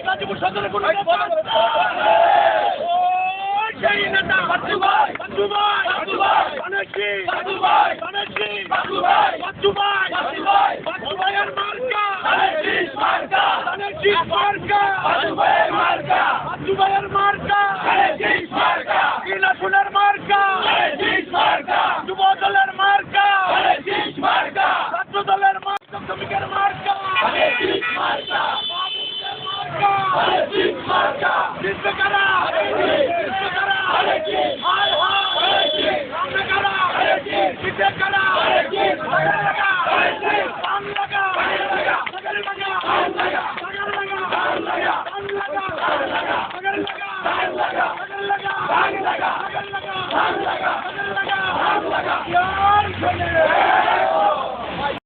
গাজীপুর সদরে কোন সেই নেতা বাচ্চু ভাই বাচ্চু ভাইয়ের মার্কা বাচ্চু ভাইয়ের মার্কা কিনাসুনের মার্কা যুব দলের মার্কা ছাত্র দলের মার্কা শ্রমিকের মার্কা